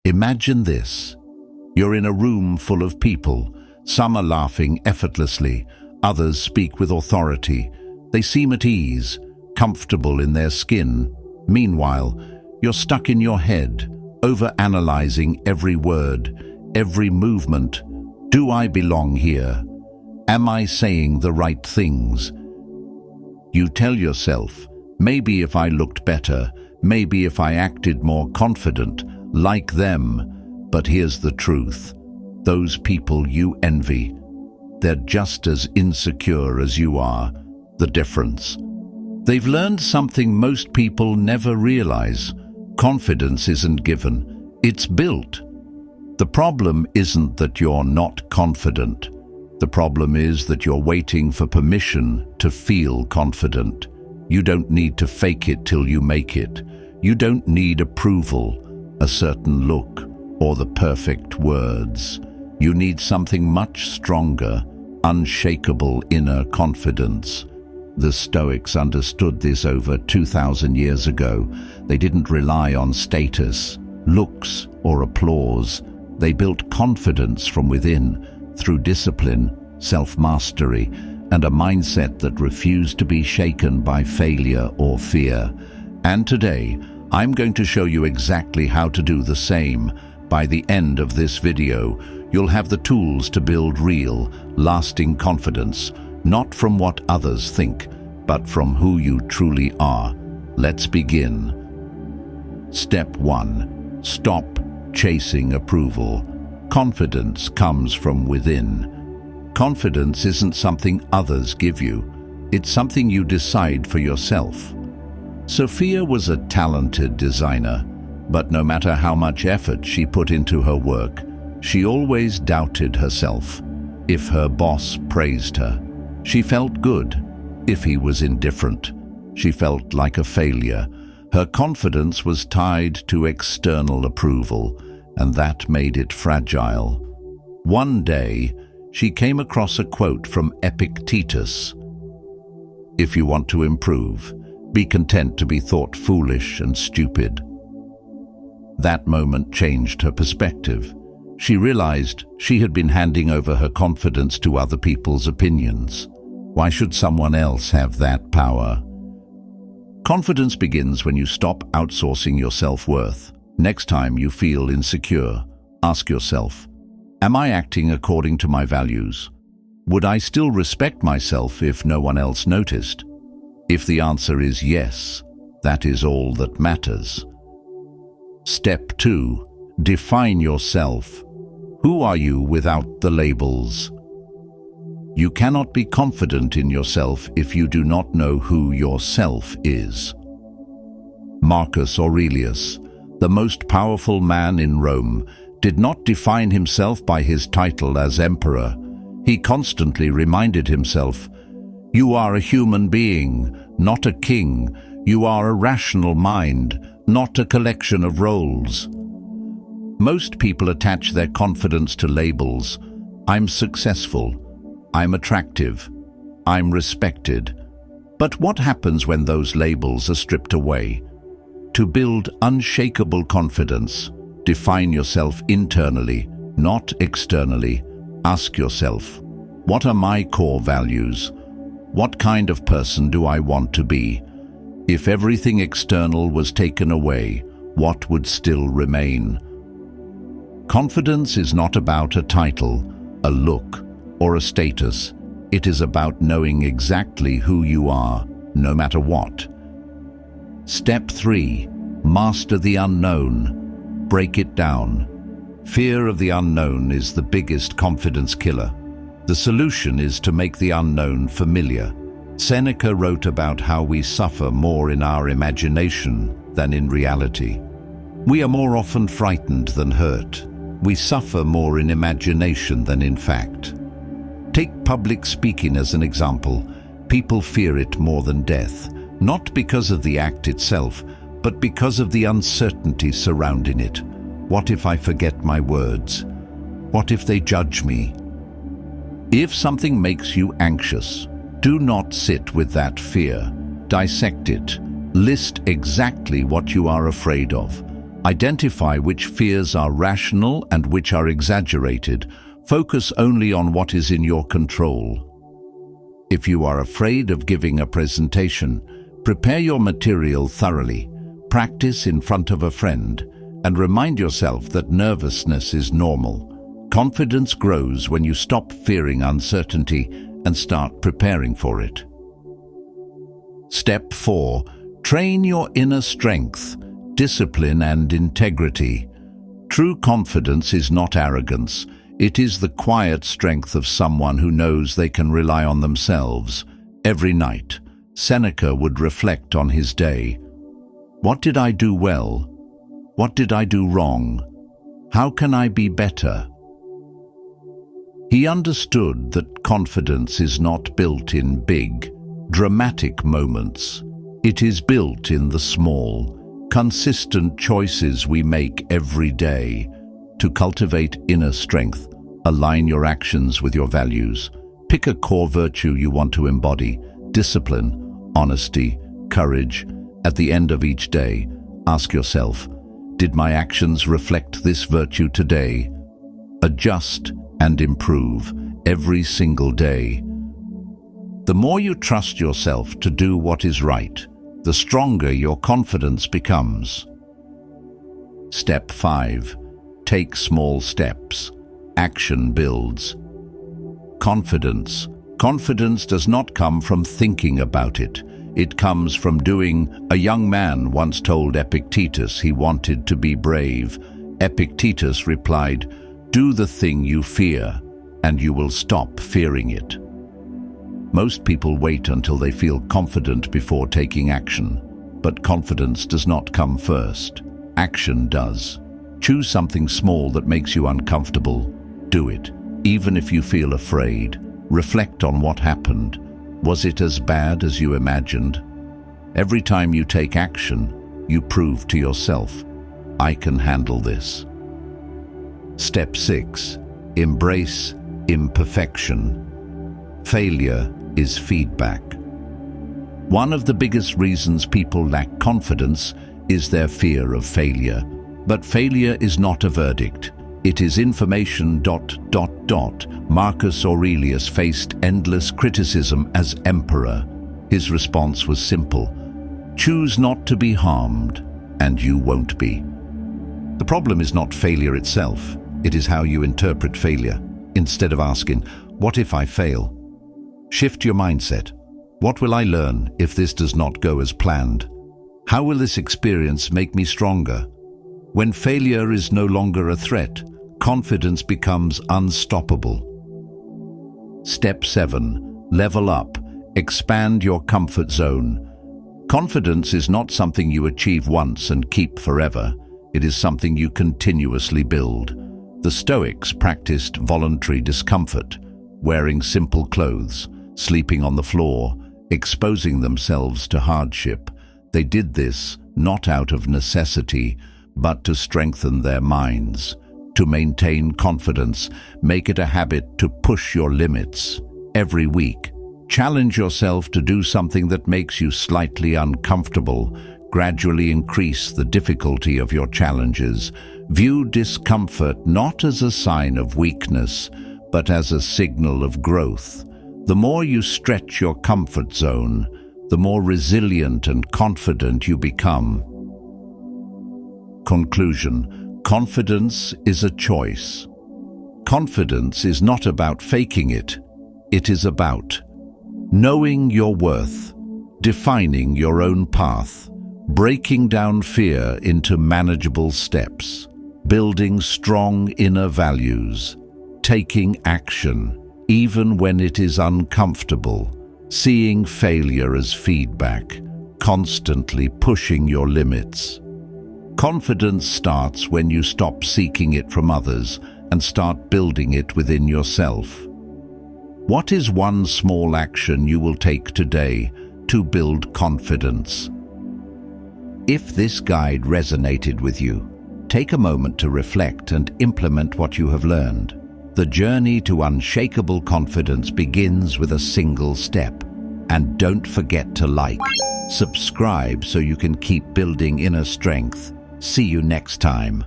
Imagine this. You're in a room full of people. Some are laughing effortlessly, others speak with authority. They seem at ease, comfortable in their skin. Meanwhile, you're stuck in your head, overanalyzing every word, every movement. Do I belong here? Am I saying the right things? You tell yourself, maybe if I looked better, maybe if I acted more confident, like them. But here's the truth. Those people you envy, they're just as insecure as you are. The difference? They've learned something most people never realize. Confidence isn't given, it's built. The problem isn't that you're not confident. The problem is that you're waiting for permission to feel confident. You don't need to fake it till you make it. You don't need approval, a certain look, or the perfect words. You need something much stronger, unshakable inner confidence. The Stoics understood this over 2,000 years ago. They didn't rely on status, looks, or applause. They built confidence from within through discipline, self-mastery, and a mindset that refused to be shaken by failure or fear. And today, I'm going to show you exactly how to do the same. By the end of this video, you'll have the tools to build real, lasting confidence, not from what others think, but from who you truly are. Let's begin. Step 1. Stop chasing approval. Confidence comes from within. Confidence isn't something others give you. It's something you decide for yourself. Sophia was a talented designer, but no matter how much effort she put into her work, she always doubted herself. If her boss praised her, she felt good. If he was indifferent, she felt like a failure. Her confidence was tied to external approval, and that made it fragile. One day, she came across a quote from Epictetus. "If you want to improve, be content to be thought foolish and stupid." That moment changed her perspective. She realized she had been handing over her confidence to other people's opinions. Why should someone else have that power? Confidence begins when you stop outsourcing your self-worth. Next time you feel insecure, ask yourself, am I acting according to my values? Would I still respect myself if no one else noticed? If the answer is yes, that is all that matters. Step 2. Define yourself. Who are you without the labels? You cannot be confident in yourself if you do not know who yourself is. Marcus Aurelius, the most powerful man in Rome, did not define himself by his title as emperor. He constantly reminded himself, "You are a human being, not a king. You are a rational mind, not a collection of roles." Most people attach their confidence to labels. I'm successful. I'm attractive. I'm respected. But what happens when those labels are stripped away? To build unshakable confidence, define yourself internally, not externally. Ask yourself, what are my core values? What kind of person do I want to be? If everything external was taken away, what would still remain? Confidence is not about a title, a look, or a status. It is about knowing exactly who you are, no matter what. Step 3. Master the unknown. Break it down. Fear of the unknown is the biggest confidence killer. The solution is to make the unknown familiar. Seneca wrote about how we suffer more in our imagination than in reality. We are more often frightened than hurt. We suffer more in imagination than in fact. Take public speaking as an example. People fear it more than death, not because of the act itself, but because of the uncertainty surrounding it. What if I forget my words? What if they judge me? If something makes you anxious, do not sit with that fear. Dissect it. List exactly what you are afraid of. Identify which fears are rational and which are exaggerated. Focus only on what is in your control. If you are afraid of giving a presentation, prepare your material thoroughly, practice in front of a friend, and remind yourself that nervousness is normal. Confidence grows when you stop fearing uncertainty and start preparing for it. Step 4. Train your inner strength, discipline and integrity. True confidence is not arrogance. It is the quiet strength of someone who knows they can rely on themselves. Every night, Seneca would reflect on his day. What did I do well? What did I do wrong? How can I be better? He understood that confidence is not built in big, dramatic moments. It is built in the small, consistent choices we make every day. To cultivate inner strength, align your actions with your values. Pick a core virtue you want to embody: discipline, honesty, courage. At the end of each day, ask yourself, did my actions reflect this virtue today? Adjust and improve every single day. The more you trust yourself to do what is right, the stronger your confidence becomes. Step 5. Take small steps. Action builds. Confidence. Confidence does not come from thinking about it. It comes from doing. A young man once told Epictetus he wanted to be brave. Epictetus replied, "Do the thing you fear, and you will stop fearing it." Most people wait until they feel confident before taking action, but confidence does not come first. Action does. Choose something small that makes you uncomfortable. Do it, even if you feel afraid. Reflect on what happened. Was it as bad as you imagined? Every time you take action, you prove to yourself, I can handle this. Step 6. Embrace imperfection. Failure is feedback. One of the biggest reasons people lack confidence is their fear of failure. But failure is not a verdict. It is information. Marcus Aurelius faced endless criticism as emperor. His response was simple: choose not to be harmed, and you won't be. The problem is not failure itself. It is how you interpret failure. Instead of asking, what if I fail? Shift your mindset. What will I learn if this does not go as planned? How will this experience make me stronger? When failure is no longer a threat, confidence becomes unstoppable. Step 7. Level up. Expand your comfort zone. Confidence is not something you achieve once and keep forever. It is something you continuously build. The Stoics practiced voluntary discomfort, wearing simple clothes, sleeping on the floor, exposing themselves to hardship. They did this not out of necessity, but to strengthen their minds. To maintain confidence, make it a habit to push your limits. Every week, challenge yourself to do something that makes you slightly uncomfortable. Gradually increase the difficulty of your challenges. View discomfort not as a sign of weakness, but as a signal of growth. The more you stretch your comfort zone, the more resilient and confident you become. Conclusion. Confidence is a choice. Confidence is not about faking it. It is about knowing your worth, defining your own path, breaking down fear into manageable steps, building strong inner values, taking action, even when it is uncomfortable, seeing failure as feedback, constantly pushing your limits. Confidence starts when you stop seeking it from others and start building it within yourself. What is one small action you will take today to build confidence? If this guide resonated with you, take a moment to reflect and implement what you have learned. The journey to unshakable confidence begins with a single step. And don't forget to like, subscribe so you can keep building inner strength. See you next time.